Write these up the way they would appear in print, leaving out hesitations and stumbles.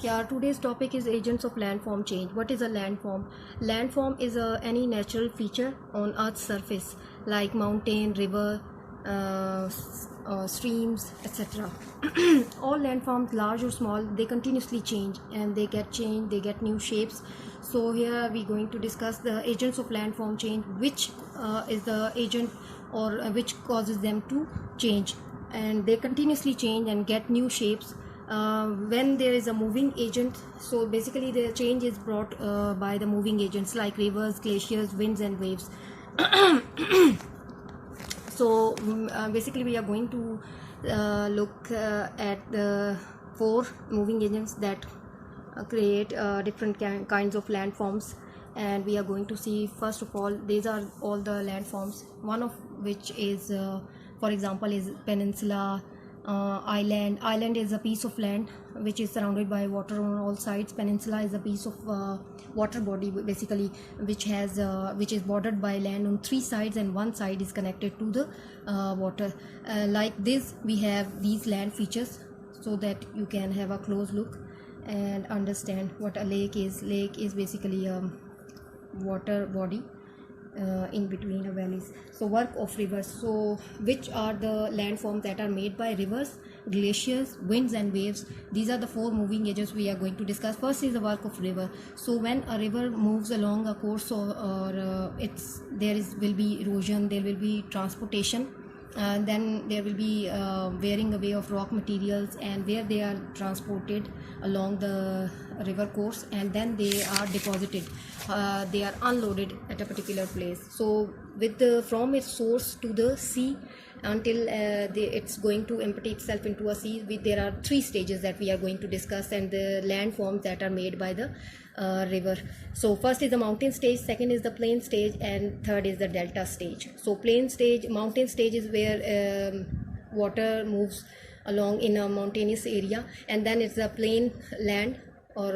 Yeah, today's topic is agents of landform change. What is a landform? Landform is any natural feature on Earth's surface, like mountain, river, streams, etc. All landforms, large or small, they continuously change and they get changed, they get new shapes. So here we're going to discuss the agents of landform change, which is the agent or which causes them to change, and they continuously change and get new shapes when there is a moving agent. So basically the change is brought by the moving agents like rivers, glaciers, winds and waves. So basically we are going to look at the four moving agents that create different kinds of landforms, and we are going to see, first of all, these are all the landforms, one of which is for example is peninsula, island is a piece of land which is surrounded by water on all sides. Peninsula is a piece of water body basically which is bordered by land on three sides, and one side is connected to the water. Like this, we have these land features so that you can have a close look and understand what a lake is. Lake is basically a water body in between the valleys. So work of rivers. So which are the landforms that are made by rivers, glaciers, winds and waves? These are the four moving agents we are going to discuss. First is the work of river. So when a river moves along a course, or will be erosion, there will be transportation, and then there will be wearing away of rock materials, and where they are transported along the river course, and then they are deposited, they are unloaded at a particular place. So from its source to the sea until it's going to empty itself into a sea, there are three stages that we are going to discuss, and the landforms that are made by the river. So first is the mountain stage, second is the plain stage, and third is the delta stage. So mountain stage is where water moves along in a mountainous area, and then it's a plain land, or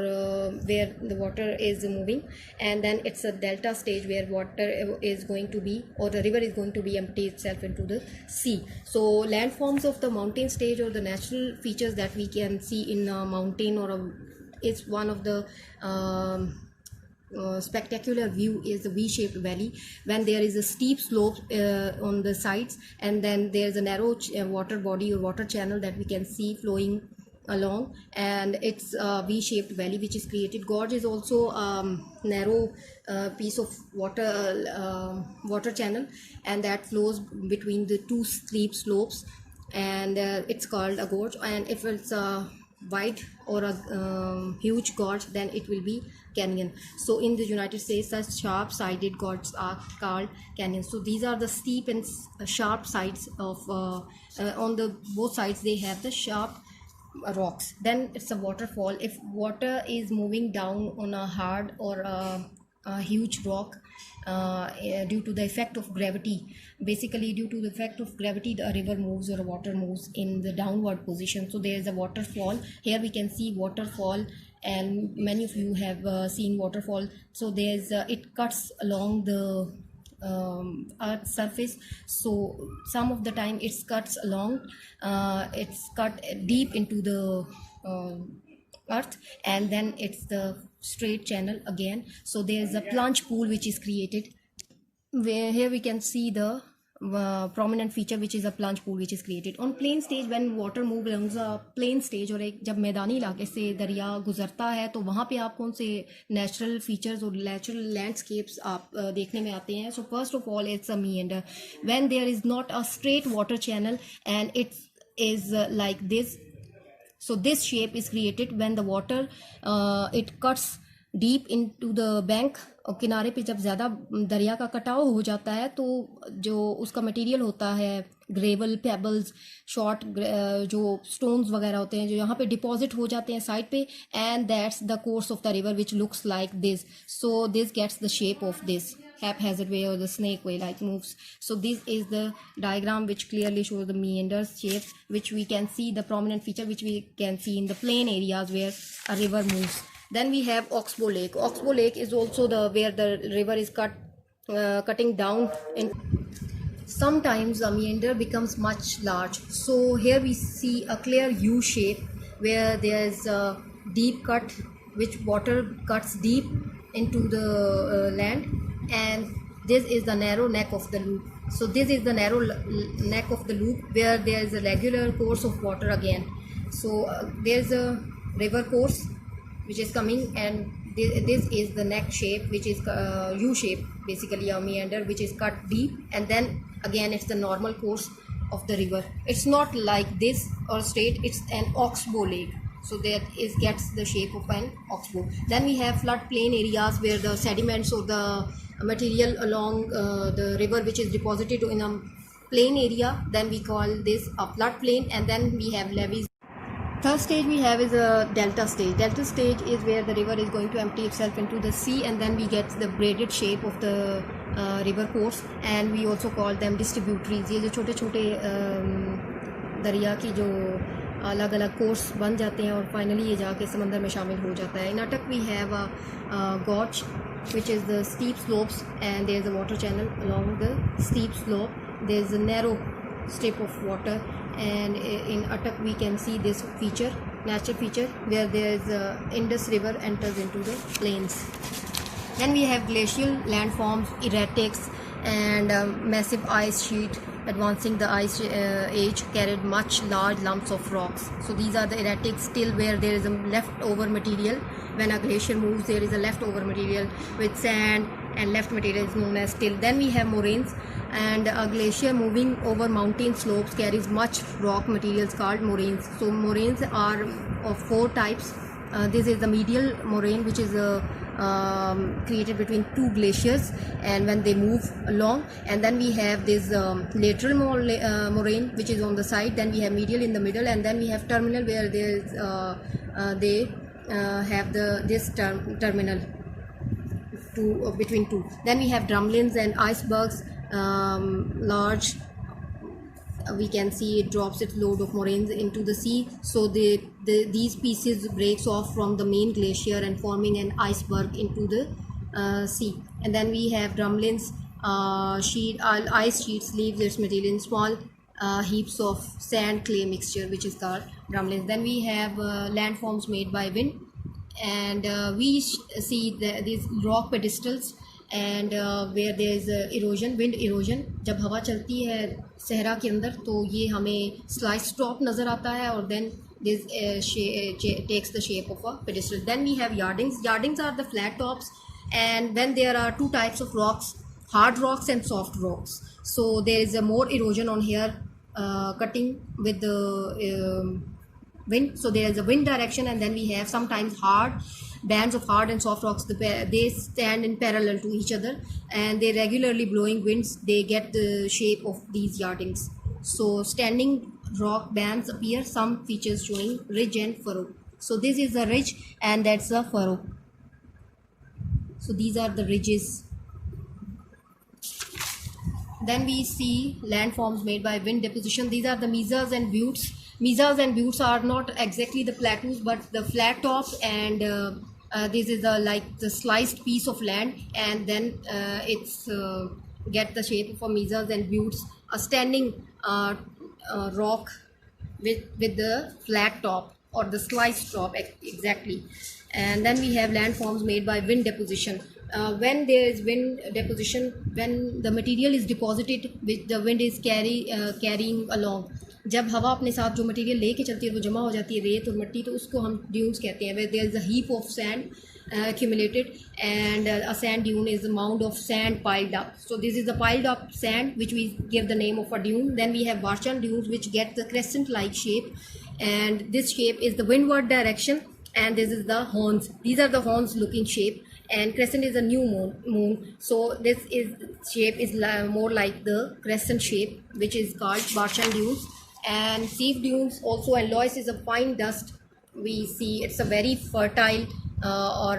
where the water is moving, and then it's a delta stage where water is going to be, or the river is going to be empty itself into the sea. So landforms of the mountain stage, or the natural features that we can see in a mountain it's one of the spectacular view is the V-shaped valley, when there is a steep slope on the sides, and then there's a narrow water body or water channel that we can see flowing along, and it's a V-shaped valley which is created. Gorge is also narrow piece of water channel, and that flows between the two steep slopes, and it's called a gorge. And if it's a wide or a huge gorge, then it will be canyon. So in the United States, such sharp-sided gorges are called canyons. So these are the steep and sharp sides of on the both sides they have the sharp rocks. Then it's a waterfall. If water is moving down on a hard or a huge rock due to the effect of gravity, basically due to the effect of gravity, the river moves or water moves in the downward position. So there is a waterfall. Here we can see waterfall, and many of you have seen waterfall. So there's it cuts along the earth's surface. So some of the time it's cuts along, it's cut deep into the earth, and then it's the straight channel again. So there's a plunge pool which is created, where here we can see the prominent feature which is a plunge pool which is created on plain stage. When water move along the plain stage, और एक जब मैदानी इलाके से दरिया गुजरता है, तो वहाँ पे आप कौन से नेचुरल फीचर्स और नेचुरल लैंडस्केप्स आप देखने में आते हैं? So first of all, it's a meander. When there is not a straight water channel and it is like this, so this shape is created when the water it cuts deep into the bank, और किनारे पे जब ज़्यादा दरिया का कटाव हो जाता है, तो जो उसका मटेरियल होता है, ग्रेवल, पेबल्स, शॉर्ट जो स्टोन्स वगैरह होते हैं, जो यहाँ पे डिपॉजिट हो जाते हैं साइड पे, and that's the course of the river which looks like this. So this gets the shape of this haphazard way, or the snake way, like moves. So this is the diagram which clearly shows the meanders shape, which we can see the prominent feature which we can see in the plain areas where a river moves. Then we have Oxbow Lake. Oxbow Lake is also where the river is cutting down, and sometimes a meander becomes much large. So here we see a clear U shape where there is a deep cut, which water cuts deep into the land, and this is the narrow neck of the loop. So this is the narrow neck of the loop where there is a regular course of water again. So there's a river course which is coming, and this is the neck shape, which is U shape, basically a meander which is cut deep, and then again it's the normal course of the river. It's not like this or straight, it's an oxbow lake, so that is gets the shape of an oxbow. Then we have floodplain areas where the sediments or the material along the river which is deposited in a plain area, then we call this a floodplain. And then we have levees. Third stage we have is a delta stage. Delta stage is where the river is going to empty itself into the sea, and then we get the braided shape of the river course, and we also call them distributaries. ये जो छोटे छोटे दरिया की जो अलग अलग course बन जाते हैं और फाइनली ये जाके समंदर में शामिल हो जाता है. In Attock we have a gorge which is the steep slopes, and there is a water channel along the steep slope. There is a narrow strip of water, and in Atak we can see this feature, natural feature, where there is Indus river enters into the plains. Then we have glacial landforms, erratics, and massive ice sheet advancing the ice age carried much large lumps of rocks. So these are the erratics, still where there is a leftover material. When a glacier moves, there is a leftover material with sand, and left material is known as till. Then we have moraines, and a glacier moving over mountain slopes carries much rock materials called moraines. So moraines are of four types. This is the medial moraine, which is created between two glaciers and when they move along. And then we have this lateral moraine, which is on the side. Then we have medial in the middle, and then we have terminal, where there is they have this terminal between two. Then we have drumlins and icebergs, large. We can see it drops its load of moraines into the sea. So these pieces breaks off from the main glacier and forming an iceberg into the sea. And then we have drumlins, ice sheets leaves its material in small heaps of sand clay mixture, which is called drumlins. Then we have landforms made by wind, and we see these rock pedestals, and where there is erosion, wind erosion. जब हवा चलती है सहरा के अंदर तो ये हमें slice drop नज़र आता है, और then this takes the shape of a pedestal. Then we have yardings. Yardings are the flat tops, and then there are two types of rocks, hard rocks and soft rocks. So there is a more erosion on here, cutting with the wind. So there is a wind direction, and then we have sometimes hard bands of hard and soft rocks. They stand in parallel to each other, and they regularly blowing winds, they get the shape of these yardings. So standing rock bands appear, some features showing ridge and furrow. So this is a ridge, and that's a furrow. So these are the ridges. Then we see landforms made by wind deposition. These are the mesas and buttes. Mesas and buttes are not exactly the plateaus, but the flat tops, and this is like the sliced piece of land, and then it's get the shape of a mesas and buttes, a standing rock with the flat top or the sliced top exactly. And then we have landforms made by wind deposition. When there is wind deposition, when the material is deposited which the wind is carrying along, जब हवा अपने साथ जो material लेके चलती है वो जमा हो जाती है, रेत और मिट्टी, तो उसको हम ड्यून्स कहते हैं. Where there is a heap of sand accumulated, and a sand dune is a mound of sand piled up. So this is the piled up sand which we give the name of a dune. Then we have Barchan dunes, which get the crescent like shape, and this shape is the windward direction, and this is the horns. These are the horns looking shape, and crescent is a new moon. So this is shape is more like the crescent shape, which is called Barchan dunes. And Seif dunes also, and loess is a fine dust. We see it's a very fertile or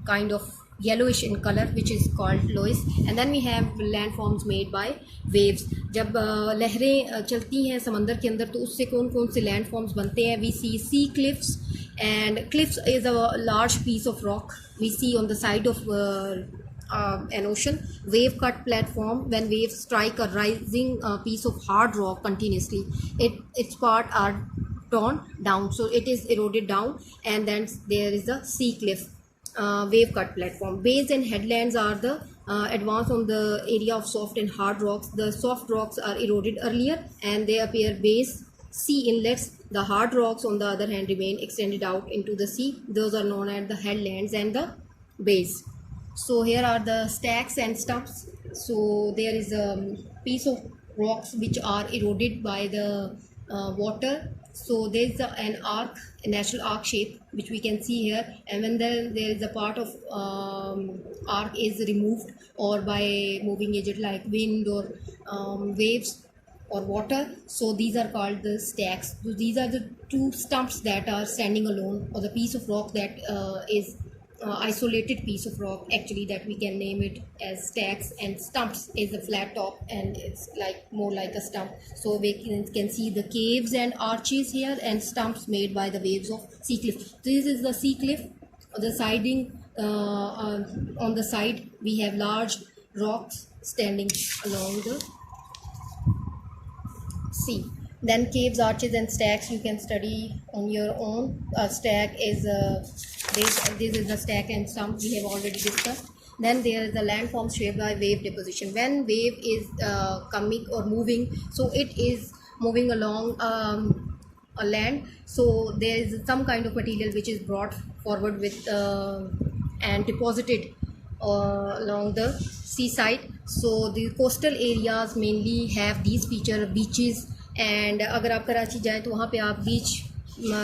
kind of yellowish in color, which is called loess. And then we have landforms made by waves. जब लहरें चलती हैं समंदर के अंदर तो उससे कौन कौन से landforms बनते हैं? We see sea cliffs, and cliffs is a large piece of rock we see on the side of an ocean. Wave cut platform, when waves strike a rising piece of hard rock continuously, its part are torn down, so it is eroded down. And then there is the sea cliff, wave cut platform. Bays and headlands are the advance on the area of soft and hard rocks. The soft rocks are eroded earlier and they appear bays, sea inlets. The hard rocks, on the other hand, remain extended out into the sea. Those are known as the headlands and the bays. So here are the stacks and stumps. So there is a piece of rocks which are eroded by the water. So there is an arc, a natural arc shape which we can see here. And when there is a part of arc is removed, or by moving agent like wind or waves or water, so these are called the stacks. So these are the two stumps that are standing alone, or the piece of rock that is isolated piece of rock actually, that we can name it as stacks. And stumps is a flat top and it's like more like a stump. So we can see the caves and arches here and stumps made by the waves of sea cliff. This is the sea cliff. The siding, on the side we have large rocks standing along the sea. Then caves, arches and stacks you can study on your own. A stack is this is the stack and stump we have already discussed. Then there is the landforms shaped by wave deposition. When wave is coming or moving, so it is moving along a land, so there is some kind of material which is brought forward with and deposited along the seaside. So the coastal areas mainly have these feature, beaches. And अगर आप कराची जाएँ तो वहाँ पे आप बीच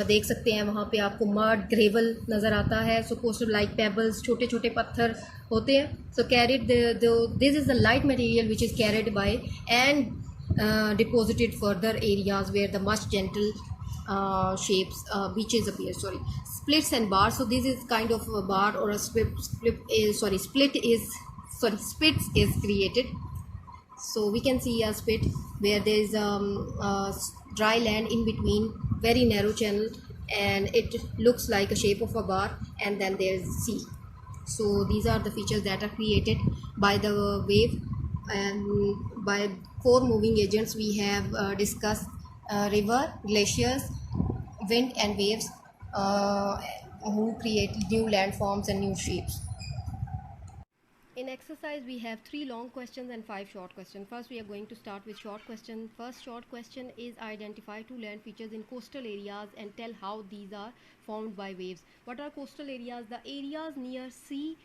देख सकते हैं, वहाँ पे आपको मड, ग्रेवल नज़र आता है. सो कोस्टल लाइक पेबल्स, छोटे छोटे पत्थर होते हैं. So carried this is the light material which is carried by and deposited further areas where the much gentle shapes beaches appear. Splits and bars. So this is kind of a bar or a splits is created. So we can see a spit where there is dry land in between, very narrow channel, and it looks like a shape of a bar, and then there is sea. So these are the features that are created by the wave. And by four moving agents we have discussed: river, glaciers, wind and waves, who create new landforms and new shapes. In exercise we have 3 long questions and 5 short questions. First we are going to start with short question. First short question is: identify 2 land features in coastal areas and tell how these are formed by waves. What are coastal areas? The areas near sea,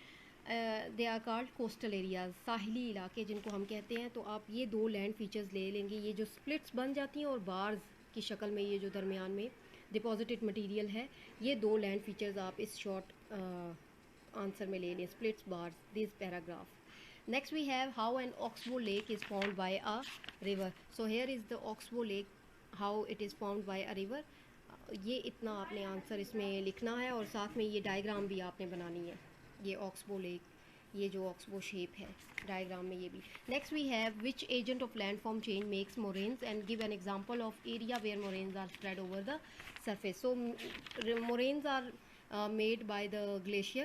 they are called coastal areas. साहिली इलाके जिनको हम कहते हैं. तो आप ये 2 land features ले लेंगे. ये जो स्प्लिट्स बन जाती हैं और बार्स की शक्ल में ये जो दरमियान में डिपॉजिटेड मटेरियल है, ये 2 लैंड फीचर्स आप इस शॉर्ट आंसर में ले लें. Splits, bars, this paragraph. Next we have how an oxbow lake is formed by a river. So here is the oxbow lake, how it is formed by a river. ये इतना आपने answer इसमें लिखना है और साथ में ये डायग्राम भी आपने बनानी है. ये ऑक्सबो लेक, ये जो ऑक्सबो शेप है डायग्राम में, ये भी. Next we have which agent of landform change makes moraines and give an example of area where moraines are spread over the surface. So moraines are made by the glacier.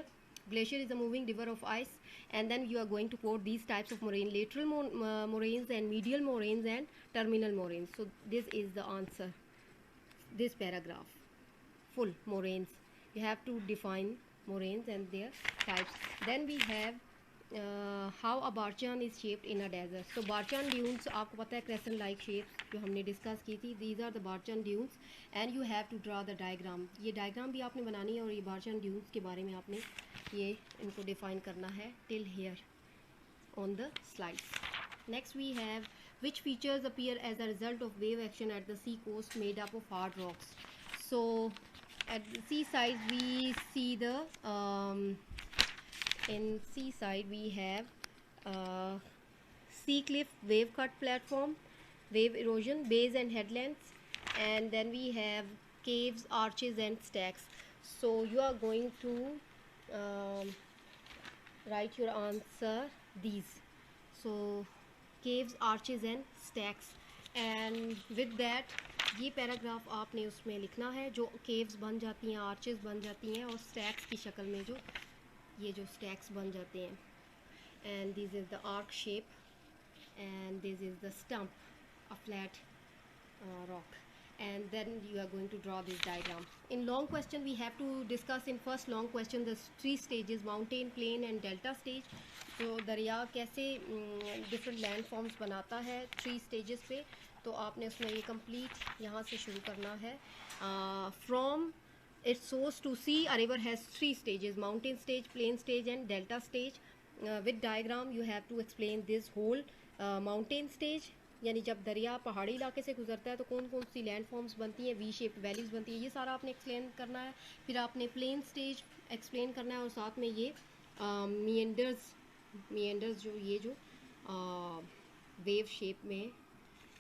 Glacier is a moving river of ice, and then you are going to quote these types of moraine: lateral moraines and medial moraines and terminal moraines. So this is the answer, this paragraph, full moraines. You have to define moraines and their types. Then we have how a barchan is shaped in a desert. So barchan dunes, आपको पता है crescent like shapes जो हमने discuss की थी. These are the barchan dunes and you have to draw the diagram. ये diagram भी आपने बनानी है और ये barchan dunes के बारे में आपने ये इनको डिफाइन करना है till here on the slides. Next we have which features appear as a result of wave action at the sea coast made up of hard rocks. So at the seaside we see the in seaside we have sea cliff, wave cut platform, wave erosion, bays and headlands, and then we have caves, arches and stacks. So you are going to write your answer these. So caves, arches and stacks, and with that ये paragraph आपने उसमें लिखना है जो caves बन जाती हैं, arches बन जाती हैं और स्टैक्स की शक्ल में जो ये जो स्टैक्स बन जाते हैं. And this is the arc shape and this is the stump, a flat rock. and then you are going to draw this diagram. In long question we have to discuss in first long question the three stages: mountain, plain and delta stage. तो दरिया कैसे different land forms बनाता है 3 stages पे, तो आपने उसमें ये कंप्लीट यहाँ से शुरू करना है. From its source to sea, a river has 3 stages: mountain stage, plain stage and delta stage. With diagram you have to explain this whole mountain stage, यानी जब दरिया पहाड़ी इलाके से गुजरता है तो कौन कौन सी लैंड फॉर्म्स बनती हैं, वी शेप वैलीज बनती है, ये सारा आपने एक्सप्लेन करना है. फिर आपने प्लेन स्टेज एक्सप्लेन करना है और साथ में ये मीएंडर्स जो वेव शेप में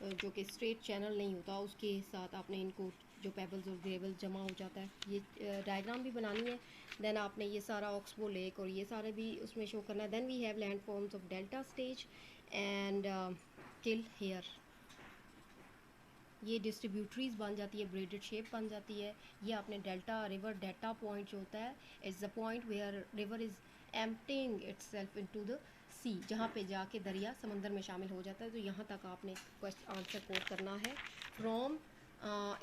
जो कि स्ट्रेट चैनल नहीं होता, उसके साथ आपने इनको जो पेबल्स और ग्रेवल जमा हो जाता है, ये डायग्राम भी बनानी है. देन आपने ये सारा ऑक्सबो लेक और ये सारे भी उसमें शो करना है. Then we have land forms of delta stage and till here ये डिस्ट्रीब्यूटरीज बन जाती है, ब्रेडेड शेप बन जाती है. ये आपने डेल्टा रिवर डेल्टा पॉइंट जो होता है, it's the point where river is emptying itself into the sea, जहाँ पे जाके दरिया समंदर में शामिल हो जाता है. तो यहाँ तक आपने क्वेश्चन आंसर कोड करना है. फ्रॉम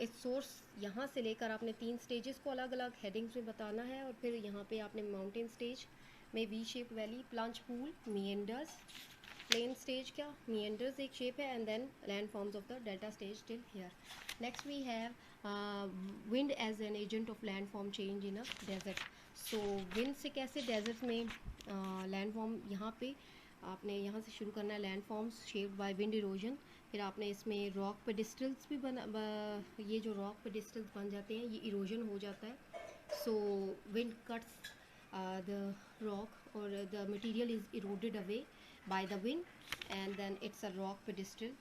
इट्स सोर्स, यहाँ से लेकर आपने 3 स्टेजेस को अलग अलग हेडिंग्स में बताना है. और फिर यहाँ पे आपने माउंटेन स्टेज में V shape valley, plunge pool, meanders. Plain stage क्या, मीएंडर्स एक शेप है, and then land forms of the delta stage till here. Next we have wind as an agent of land form change in a desert. So wind से कैसे desert में land form, यहाँ पे आपने यहाँ से शुरू करना है. Land forms shaped by wind erosion. फिर आपने इसमें रॉक पेडिस्टल्स भी ये जो रॉक पेडिस्टल्स बन जाते हैं ये इरोजन हो जाता है. So wind cuts the rock or the material is eroded away by the wind, and then it's a rock pedestal.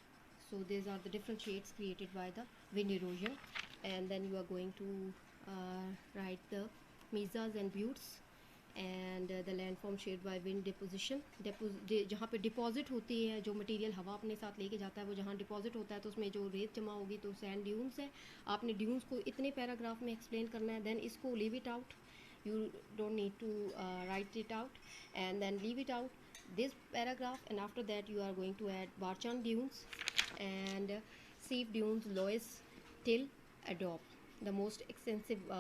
So these are the different shades created by the wind erosion. And then you are going to write the mesas and buttes and the landform shaped by wind deposition. जहाँ पे deposit होती है, जो material हवा अपने साथ लेके जाता है, वो जहाँ डिपॉजिट होता है तो उसमें जो रेत जमा होगी तो सैंड ड्यून्स है. आपने ड्यून्स को इतने पैराग्राफ में एक्सप्लेन करना है. देन इसको leave it out, you don't need to write it out, and then leave it out this paragraph, and after that you are going to add Barchan dunes and Seif dunes, Loess till Adobe. The most extensive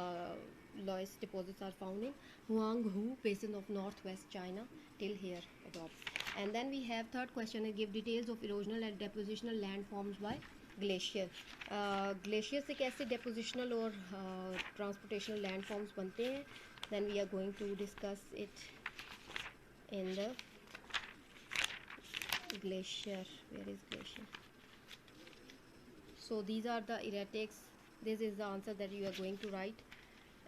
Loess deposits are found in Huanghu basin of northwest China till here Adobe. And then we have third question, give details of erosional and depositional landforms by glacier. Glacier से कैसे depositional और transportational landforms बनते हैं, then we are going to discuss it in the glacier. Where is glacier? So these are the erratics. This is the answer that you are going to write.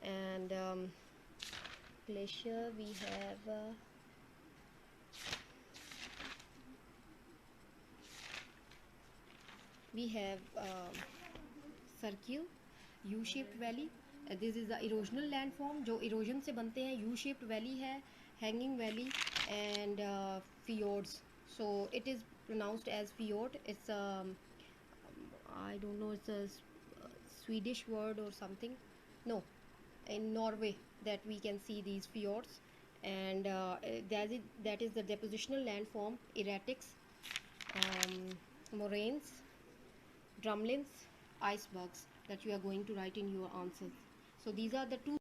And glacier we have circle, U-shaped valley. This is the erosional landform जो erosion से बनते हैं. U-shaped valley है, hanging valley and fjords. So it is pronounced as fjord. It's I don't know, it's a Swedish word or something. No, in Norway that we can see these fjords. And that is the depositional landform. Erratics, moraines, drumlins, icebergs that you are going to write in your answers. So these are the two